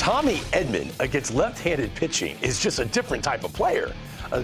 Tommy Edman against left-handed pitching is just a different type of player.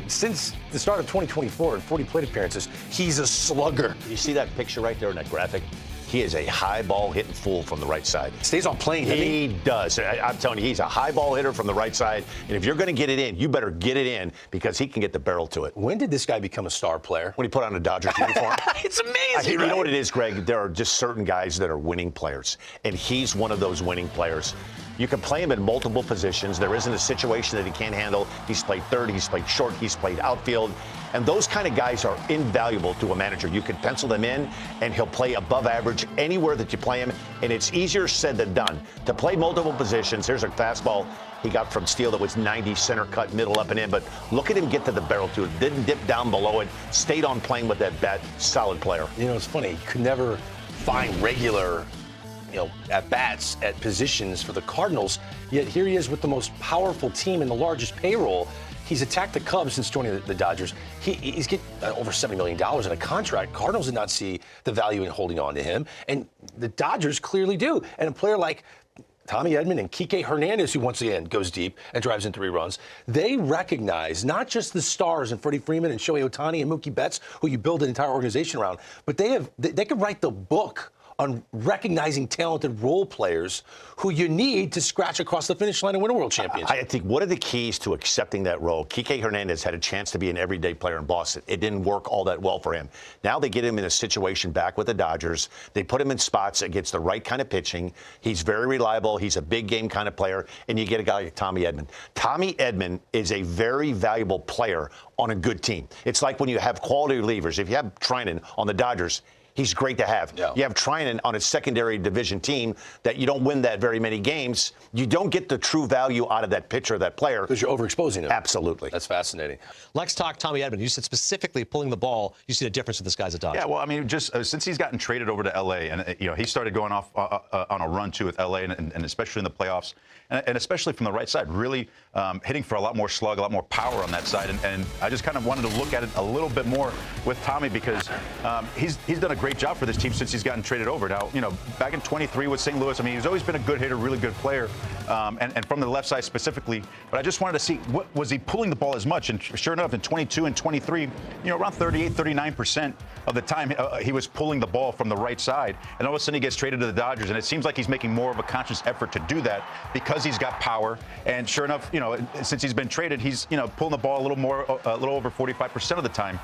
Since the start of 2024 and 40 plate appearances, he's a slugger. You see that picture right there in that graphic? He is a high ball hitting fool from the right side. Stays on plane. He does. I'm telling you, he's a high ball hitter from the right side. And if you're going to get it in, you better get it in because he can get the barrel to it. When did this guy become a star player? When he put on a Dodgers uniform. It's amazing. You know what it is, Greg? There are just certain guys that are winning players. And he's one of those winning players. You can play him in multiple positions. There isn't a situation that he can't handle. He's played third, he's played short, he's played outfield. And those kind of guys are invaluable to a manager. You can pencil them in, and he'll play above average anywhere that you play him. And it's easier said than done. To play multiple positions, here's a fastball he got from Steele that was 90, center cut, middle, up and in. But look at him get to the barrel, too. Didn't dip down below it. Stayed on plane with that bat. Solid player. You know, it's funny. He could never find regular at bats at positions for the Cardinals. Yet here he is with the most powerful team and the largest payroll. He's attacked the Cubs since joining the Dodgers. He's getting over $70 million in a contract. Cardinals did not see the value in holding on to him, and the Dodgers clearly do. And a player like Tommy Edman and Kike Hernandez, who once again goes deep and drives in 3 runs, they recognize not just the stars and Freddie Freeman and Shohei Ohtani and Mookie Betts, who you build an entire organization around, but they could write the book on recognizing talented role players who you need to scratch across the finish line and win a world championship. I think one of the keys to accepting that role, Kike Hernandez had a chance to be an everyday player in Boston. It didn't work all that well for him. Now they get him in a situation back with the Dodgers. They put him in spots against the right kind of pitching. He's very reliable. He's a big game kind of player. And you get a guy like Tommy Edman. Tommy Edman is a very valuable player on a good team. It's like when you have quality relievers. If you have Trinan on the Dodgers, he's great to have. Yeah. You have Trinan on a secondary division team that you don't win that very many games. You don't get the true value out of that pitcher, that player. Because you're overexposing him. Absolutely. That's fascinating. Let's talk Tommy Edman. You said specifically pulling the ball, you see the difference with this guy's a Dodger. Yeah, well, I mean, just since he's gotten traded over to L.A., and, he started going off on a run, too, with L.A., and especially in the playoffs, and especially from the right side, really hitting for a lot more slug, a lot more power on that side. And I just kind of wanted to look at it a little bit more with Tommy because he's done a great job for this team since he's gotten traded over. Now, back in 23 with St. Louis, I mean, he's always been a good hitter, really good player, and from the left side specifically. But I just wanted to see, what was he pulling the ball as much? And sure enough, in 22 and 23, around 38, 39% of the time, he was pulling the ball from the right side. And all of a sudden, he gets traded to the Dodgers, and it seems like he's making more of a conscious effort to do that because he's got power. And sure enough, since he's been traded, he's pulling the ball a little over 45% of the time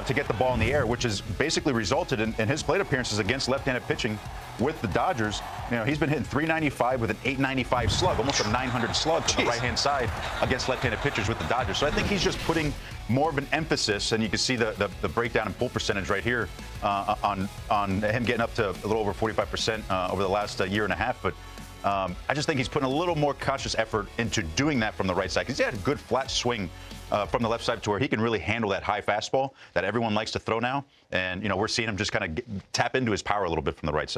to get the ball in the air, which has basically resulted in his plate appearances against left-handed pitching with the Dodgers. He's been hitting 395 with an 895 slug, almost a 900 slug on the right-hand side against left-handed pitchers with the Dodgers. So I think he's just putting more of an emphasis, and you can see the breakdown in pull percentage right here on him getting up to a little over 45% over the last year and a half. But I just think he's putting a little more conscious effort into doing that from the right side because he had a good flat swing from the left side to where he can really handle that high fastball that everyone likes to throw now. And, we're seeing him just kind of tap into his power a little bit from the right side.